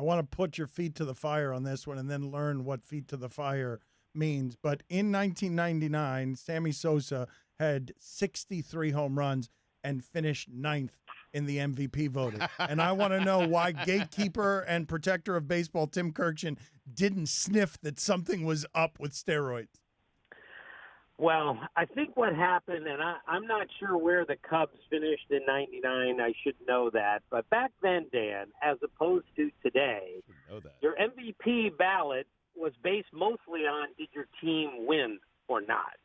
I want to put your feet to the fire on this one and then learn what feet to the fire means. But in 1999, Sammy Sosa had 63 home runs and finished ninth in the MVP voting. And I want to know why gatekeeper and protector of baseball Tim Kurkjian didn't sniff that something was up with steroids. Well, I think what happened, and I'm not sure where the Cubs finished in '99. I should know that. But back then, Dan, as opposed to today, your MVP ballot was based mostly on did your team win or not.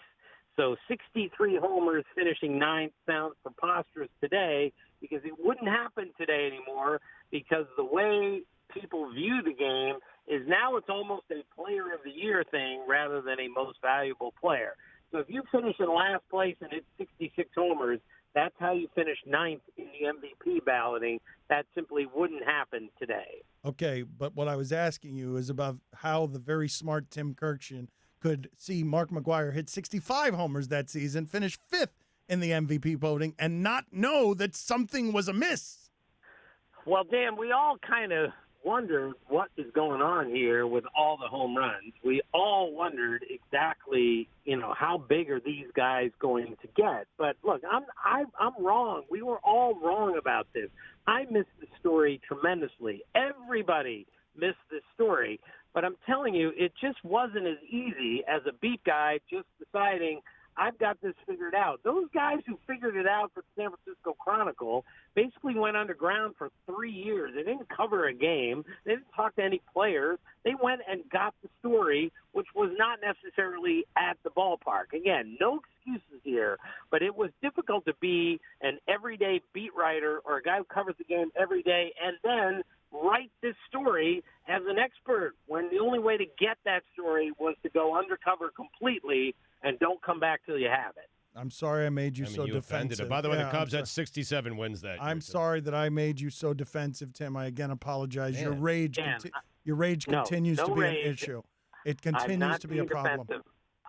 So 63 homers finishing ninth sounds preposterous today because it wouldn't happen today anymore because the way people view the game is now it's almost a player of the year thing rather than a most valuable player. So if you finish in last place and hit 66 homers, that's how you finish ninth in the MVP balloting. That simply wouldn't happen today. Okay, but what I was asking you is about how the very smart Tim Kurkjian could see Mark McGwire hit 65 homers that season, finish fifth in the MVP voting, and not know that something was amiss. Well, Dan, we all kind of wondered what is going on here with all the home runs. We all wondered exactly, how big are these guys going to get? But look, I'm wrong. We were all wrong about this. I missed the story tremendously. Everybody missed this story. But I'm telling you, it just wasn't as easy as a beat guy just deciding, I've got this figured out. Those guys who figured it out for the San Francisco Chronicle basically went underground for 3 years. They didn't cover a game. They didn't talk to any players. They went and got the story, which was not necessarily at the ballpark. Again, no excuses here, but it was difficult to be an everyday beat writer or a guy who covers the game every day and then write this story as an expert when the only way to get that story was to go undercover completely and don't come back till you have it. I'm sorry I made you so defensive. By the way, the Cubs had 67 wins that year. I'm sorry that I made you so defensive, Tim. I again apologize. Man. Your rage continues to be rage. An issue. It continues to be a problem. Defensive.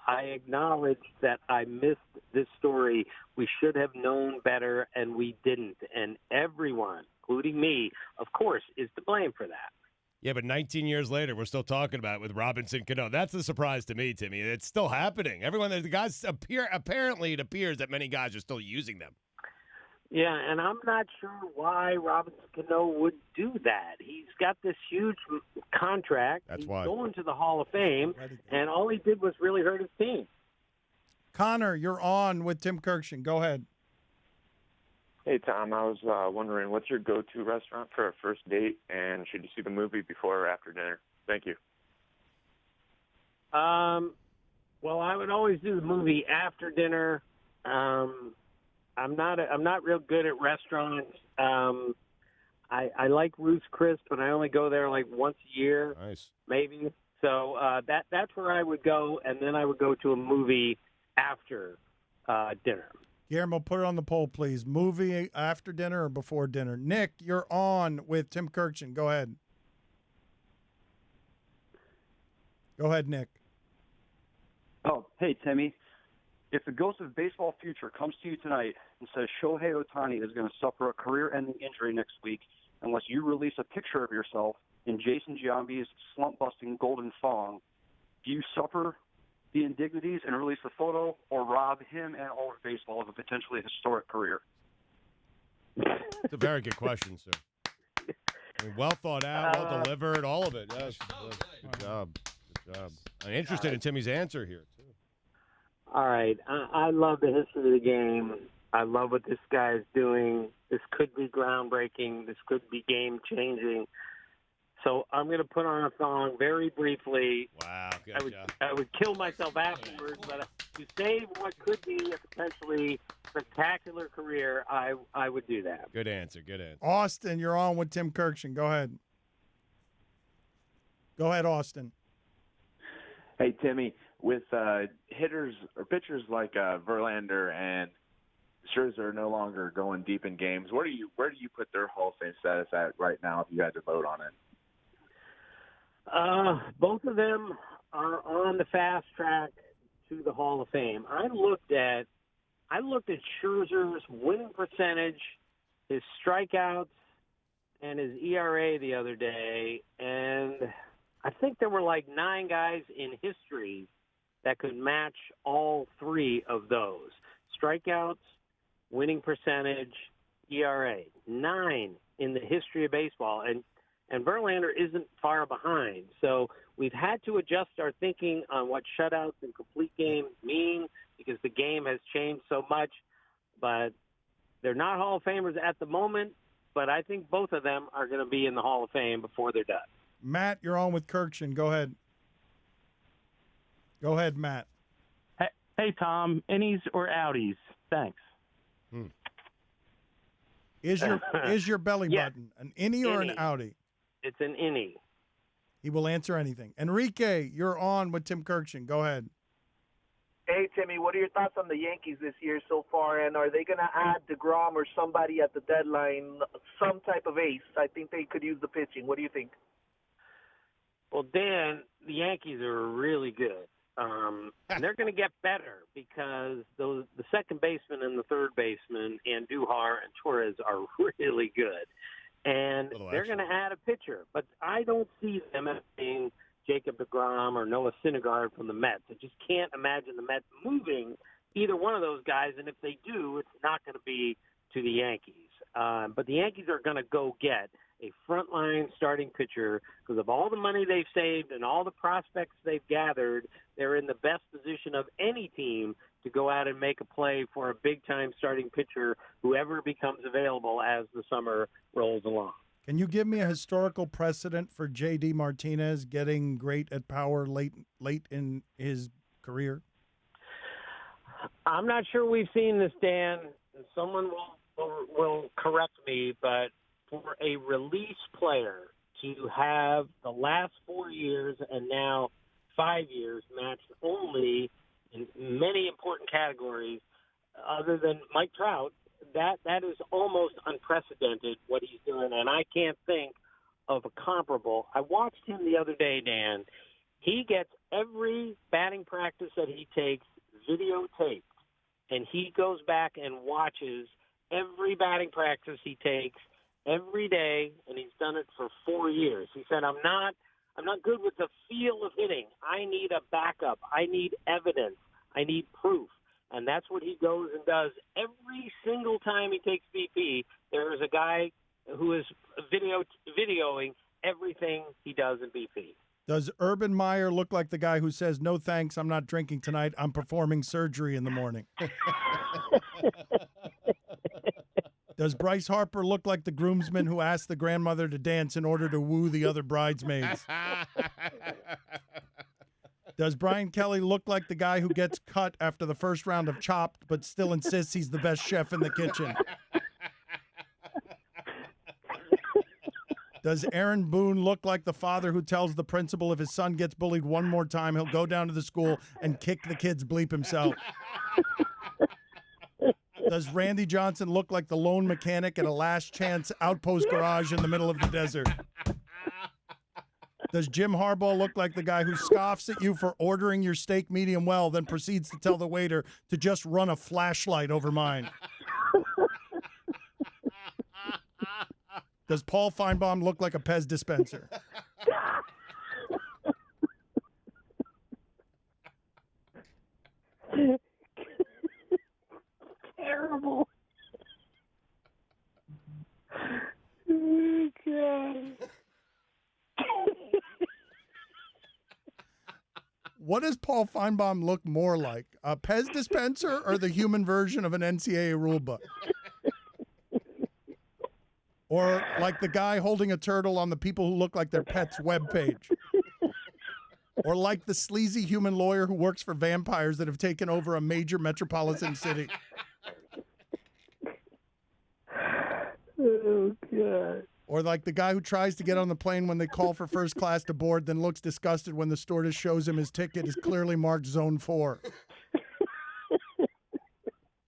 I acknowledge that I missed this story. We should have known better, and we didn't. And everyone, including me, of course, is to blame for that. Yeah, but 19 years later, we're still talking about it with Robinson Cano. That's the surprise to me, Timmy. It's still happening. The guys apparently it appears that many guys are still using them. Yeah, and I'm not sure why Robinson Cano would do that. He's got this huge contract. That's He's why. going to the Hall of Fame, and all he did was really hurt his team. Connor, you're on with Tim Kurkjian. Go ahead. Hey, Tom, I was wondering, what's your go-to restaurant for a first date, and should you see the movie before or after dinner? Thank you. Well, I would always do the movie after dinner. I'm not real good at restaurants. I like Ruth's Chris, but I only go there like once a year, Nice. maybe. So that's where I would go, and then I would go to a movie after dinner. Guillermo, put it on the poll, please. Movie after dinner or before dinner? Nick, you're on with Tim Kurkjian. Go ahead. Go ahead, Nick. Oh, hey, Timmy. If the ghost of baseball future comes to you tonight and says Shohei Ohtani is going to suffer a career-ending injury next week unless you release a picture of yourself in Jason Giambi's slump-busting golden thong, do you suffer the indignities and release the photo or rob him and all of baseball of a potentially historic career? It's a very good question, sir. Well thought out, well delivered, all of it. Yes. Good job. Good job. I'm interested in Timmy's answer here, too. All right. I love the history of the game. I love what this guy is doing. This could be groundbreaking. This could be game-changing. So I'm going to put on a thong very briefly. Wow, good job. I would kill myself afterwards, but to save what could be a potentially spectacular career, I would do that. Good answer, good answer. Austin, you're on with Tim Kurkjian. Go ahead. Go ahead, Austin. Hey, Timmy, with hitters or pitchers like Verlander and Scherzer no longer going deep in games, where do you put their Hall of Fame status at right now if you had to vote on it? Both of them are on the fast track to the Hall of Fame. I looked at Scherzer's winning percentage, his strikeouts, and his ERA the other day, and I think there were like 9 guys in history that could match all 3 of those. Strikeouts, winning percentage, ERA. 9 in the history of baseball, and Verlander isn't far behind. So we've had to adjust our thinking on what shutouts and complete games mean because the game has changed so much. But they're not Hall of Famers at the moment, but I think both of them are going to be in the Hall of Fame before they're done. Matt, you're on with Kurkjian. Go ahead. Go ahead, Matt. Hey, Tom, innies or outies? Thanks. Is your belly button an innie or an outie? It's an innie. He will answer anything. Enrique, you're on with Tim Kurkjian. Go ahead. Hey, Timmy, what are your thoughts on the Yankees this year so far? And are they going to add DeGrom or somebody at the deadline, some type of ace? I think they could use the pitching. What do you think? Well, Dan, the Yankees are really good. And they're going to get better because the second baseman and the third baseman, Andujar and Torres, are really good. And they're going to add a pitcher. But I don't see them as being Jacob DeGrom or Noah Syndergaard from the Mets. I just can't imagine the Mets moving either one of those guys. And if they do, it's not going to be to the Yankees. But the Yankees are going to go get a frontline starting pitcher because of all the money they've saved and all the prospects they've gathered. They're in the best position of any team to go out and make a play for a big-time starting pitcher, whoever becomes available as the summer rolls along. Can you give me a historical precedent for J.D. Martinez getting great at power late in his career? I'm not sure we've seen this, Dan. Someone will correct me, but for a release player to have the last 4 years and now 5 years matched only in many important categories other than Mike Trout, that is almost unprecedented what he's doing, and I can't think of a comparable. I watched him the other day, Dan. He gets every batting practice that he takes videotaped, and he goes back and watches every batting practice he takes every day, and he's done it for 4 years. He said, I'm not good with the feel of hitting. I need a backup. I need evidence. I need proof. And that's what he goes and does every single time he takes BP. There is a guy who is videoing everything he does in BP. Does Urban Meyer look like the guy who says, no thanks, I'm not drinking tonight, I'm performing surgery in the morning? Does Bryce Harper look like the groomsman who asked the grandmother to dance in order to woo the other bridesmaids? Does Brian Kelly look like the guy who gets cut after the first round of Chopped but still insists he's the best chef in the kitchen? Does Aaron Boone look like the father who tells the principal if his son gets bullied one more time, he'll go down to the school and kick the kid's bleep himself? Does Randy Johnson look like the lone mechanic at a last chance outpost garage in the middle of the desert? Does Jim Harbaugh look like the guy who scoffs at you for ordering your steak medium well, then proceeds to tell the waiter to just run a flashlight over mine? Does Paul Feinbaum look like a Pez dispenser? Terrible. Oh, God. What does Paul Feinbaum look more like? A Pez dispenser or the human version of an NCAA rulebook? Or like the guy holding a turtle on the People Who Look Like Their Pets webpage? Or like the sleazy human lawyer who works for vampires that have taken over a major metropolitan city? Oh, God. Or like the guy who tries to get on the plane when they call for first class to board, then looks disgusted when the stewardess shows him his ticket is clearly marked Zone 4.